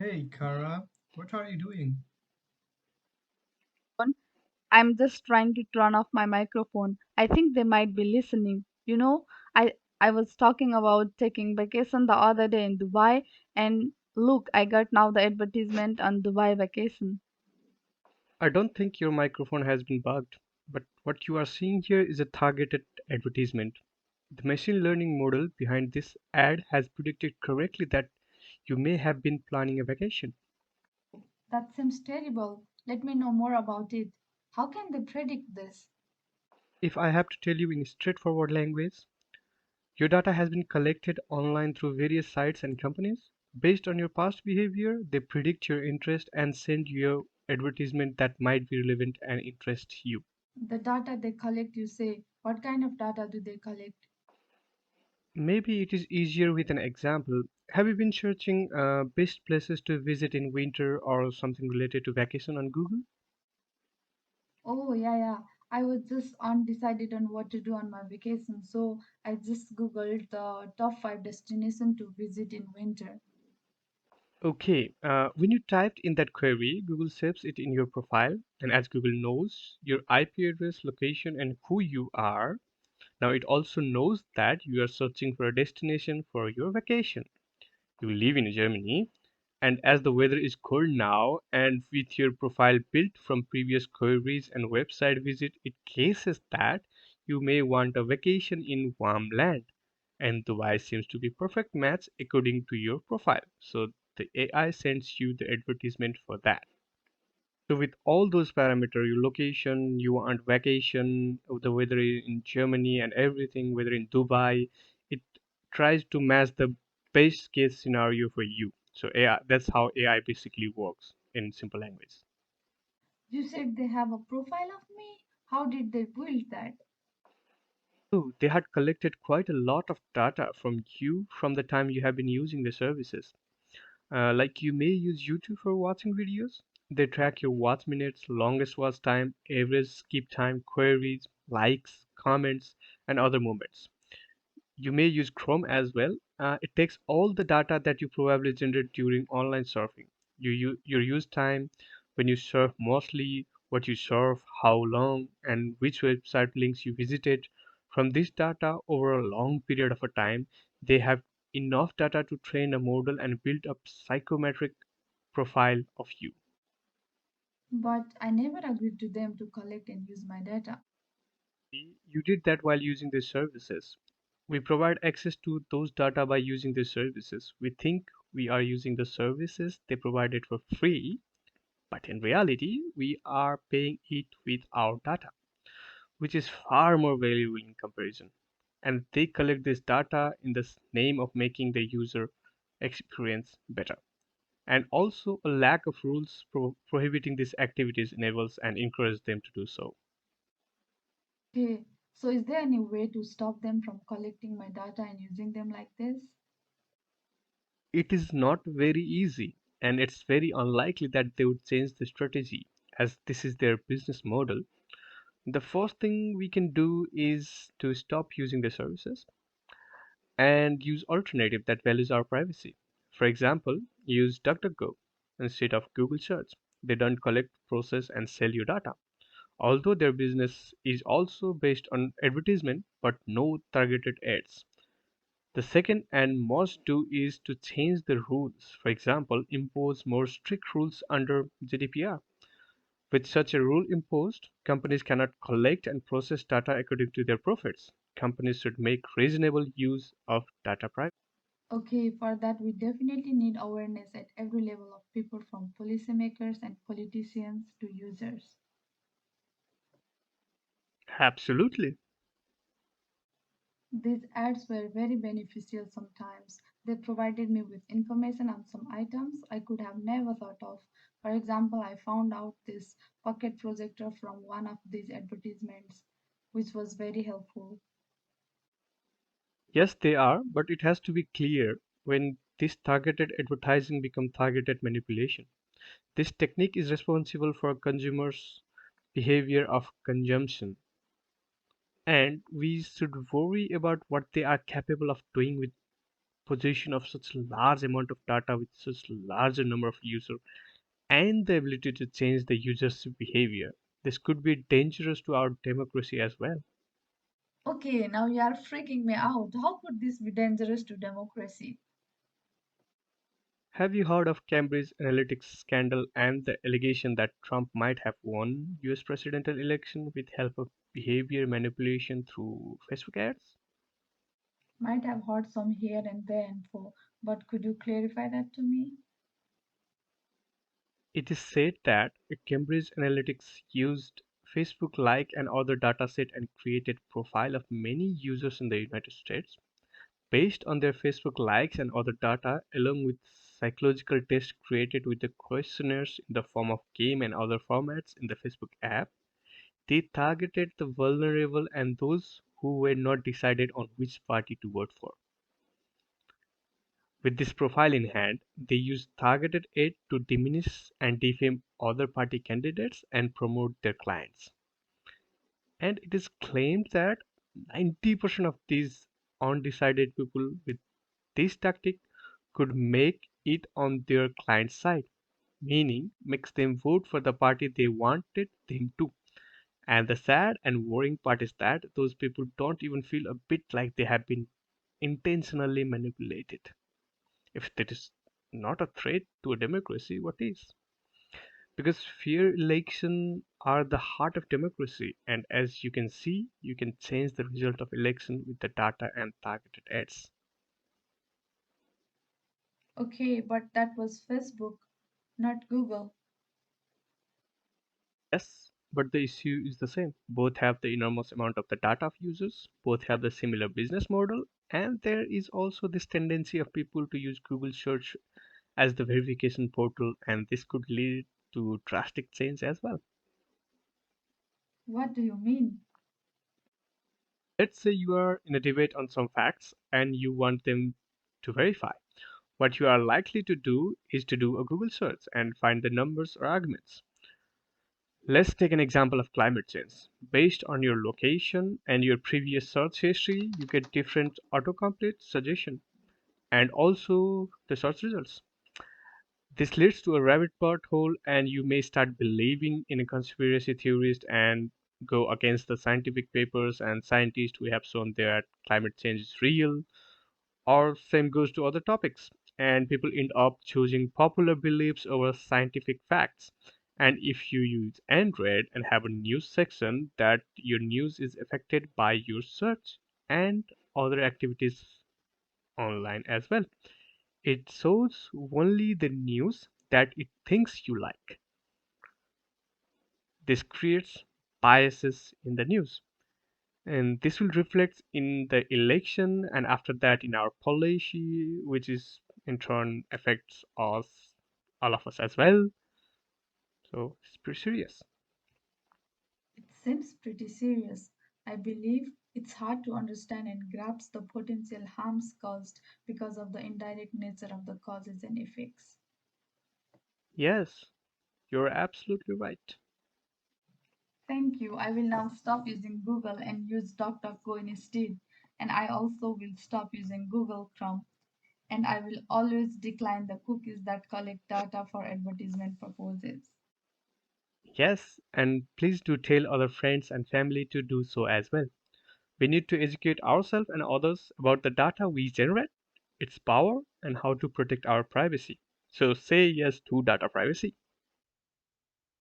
Hey Kara, what are you doing? On. I'm just trying to turn off my microphone. I think they might be listening. I was talking about taking vacation the other day in Dubai, and look, I got now the advertisement on Dubai vacation. I don't think your microphone has been bugged, but what you are seeing here is a targeted advertisement. The machine learning model behind this ad has predicted correctly that you may have been planning a vacation. That seems terrible. Let me know more about it. How can they predict this? If I have to tell you in straightforward language, your data has been collected online through various sites and companies. Based on your past behavior, they predict your interest and send you advertisement that might be relevant and interest you. The data they collect, you say. What kind of data do they collect? Maybe it is easier with an example. Have you been searching best places to visit in winter or something related to vacation on Google? Oh, yeah, yeah. I was just undecided on what to do on my vacation, so I just Googled the top 5 destinations to visit in winter. Okay, when you typed in that query, Google saves it in your profile, and as Google knows your IP address, location, and who you are, now it also knows that you are searching for a destination for your vacation. You live in Germany, and as the weather is cold now, and with your profile built from previous queries and website visit, it guesses that you may want a vacation in warm land. And Dubai seems to be perfect match according to your profile. So the AI sends you the advertisement for that. So with all those parameters, your location, you want vacation, the weather in Germany and everything, whether in Dubai, it tries to match the best case scenario for you. So AI, that's how AI basically works in simple language. You said they have a profile of me? How did they build that? So they had collected quite a lot of data from you from the time you have been using the services. Like you may use YouTube for watching videos. They track your watch minutes, longest watch time, average skip time, queries, likes, comments, and other moments. You may use Chrome as well. It takes all the data that you probably generate during online surfing. Your use time, when you surf mostly, what you surf, how long, and which website links you visited. From this data over a long period of a time, they have enough data to train a model and build a psychometric profile of you. But I never agreed to them to collect and use my data. You did that while using these services. We provide access to those data by using these services. We think we are using the services they provided for free, but in reality, we are paying it with our data, which is far more valuable in comparison. And they collect this data in the name of making the user experience better. And also, a lack of rules prohibiting these activities enables and encourages them to do so. Okay, so is there any way to stop them from collecting my data and using them like this? It is not very easy, and it's very unlikely that they would change the strategy as this is their business model. The first thing we can do is to stop using the services and use alternative that values our privacy. For example, use DuckDuckGo instead of Google search. They don't collect, process, and sell your data. Although their business is also based on advertisement but no targeted ads. The second and most do is to change the rules. For example, impose more strict rules under GDPR. With such a rule imposed, companies cannot collect and process data according to their profits. Companies should make reasonable use of data privacy. Okay, for that we definitely need awareness at every level of people from policymakers and politicians to users. Absolutely. These ads were very beneficial sometimes. They provided me with information on some items I could have never thought of. For example, I found out this pocket projector from one of these advertisements, which was very helpful. Yes, they are, but it has to be clear when this targeted advertising becomes targeted manipulation. This technique is responsible for consumers' behavior of consumption, and we should worry about what they are capable of doing with possession of such large amount of data with such larger number of users and the ability to change the user's behavior. This could be dangerous to our democracy as well. Okay, now you are freaking me out. How could this be dangerous to democracy? Have you heard of Cambridge Analytics scandal and the allegation that Trump might have won US presidential election with help of behavior manipulation through Facebook ads? Might have heard some here and there info, but could you clarify that to me? It is said that Cambridge Analytics used Facebook like and other dataset and created profile of many users in the United States based on their Facebook likes and other data, along with psychological tests created with the questionnaires in the form of game and other formats in the Facebook app. They targeted the vulnerable and those who were not decided on which party to vote for. With this profile in hand, they used targeted aid to diminish and defame other party candidates and promote their clients. And it is claimed that 90% of these undecided people with this tactic could make it on their client's side, meaning makes them vote for the party they wanted them to. And the sad and worrying part is that those people don't even feel a bit like they have been intentionally manipulated. If that is not a threat to a democracy, what is? Because fair elections are the heart of democracy, and as you can see, you can change the result of election with the data and targeted ads. Okay, but that was Facebook, not Google. Yes, but the issue is the same. Both have the enormous amount of the data of users, both have the similar business model, and there is also this tendency of people to use Google search as the verification portal, and this could lead to drastic change as well. What do you mean? Let's say you are in a debate on some facts and you want them to verify. What you are likely to do is to do a Google search and find the numbers or arguments. Let's take an example of climate change. Based on your location and your previous search history, you get different autocomplete suggestion and also the search results. This leads to a rabbit hole and you may start believing in a conspiracy theorist and go against the scientific papers and scientists who have shown that climate change is real, or same goes to other topics, and people end up choosing popular beliefs over scientific facts. And if you use Android and have a news section, that your news is affected by your search and other activities online as well. It shows only the news that it thinks you like. This creates biases in the news, and this will reflect in the election and after that in our policy, which is in turn affects us, all of us as well. So it's pretty serious. It seems pretty serious. I believe it's hard to understand and grasp the potential harms caused because of the indirect nature of the causes and effects. Yes, you're absolutely right. Thank you. I will now stop using Google and use DuckDuckGo instead. And I also will stop using Google Chrome. And I will always decline the cookies that collect data for advertisement purposes. Yes, and please do tell other friends and family to do so as well. We need to educate ourselves and others about the data we generate, its power, and how to protect our privacy. So say yes to data privacy.